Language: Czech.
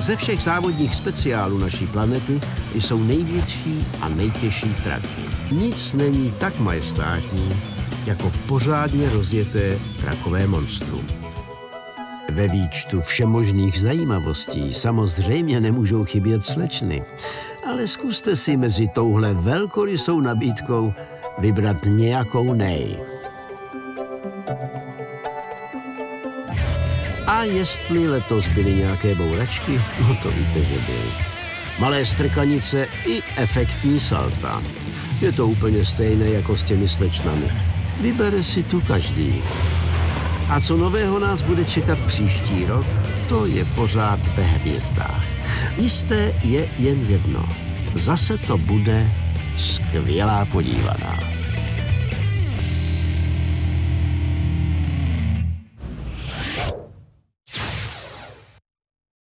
Ze všech závodních speciálů naší planety jsou největší a nejtěžší traky. Nic není tak majestátní, jako pořádně rozjeté trakové monstrum. Ve výčtu všemožných zajímavostí samozřejmě nemůžou chybět slečny, ale zkuste si mezi touhle velkorysou nabídkou vybrat nějakou nej. A jestli letos byly nějaké bouračky, no to víte, že byly. Malé strkanice i efektní salta. Je to úplně stejné jako s těmi slečnami. Vybere si tu každý. A co nového nás bude čekat příští rok, to je pořád ve hvězdách. Jisté je jen jedno. Zase to bude skvělá podívaná.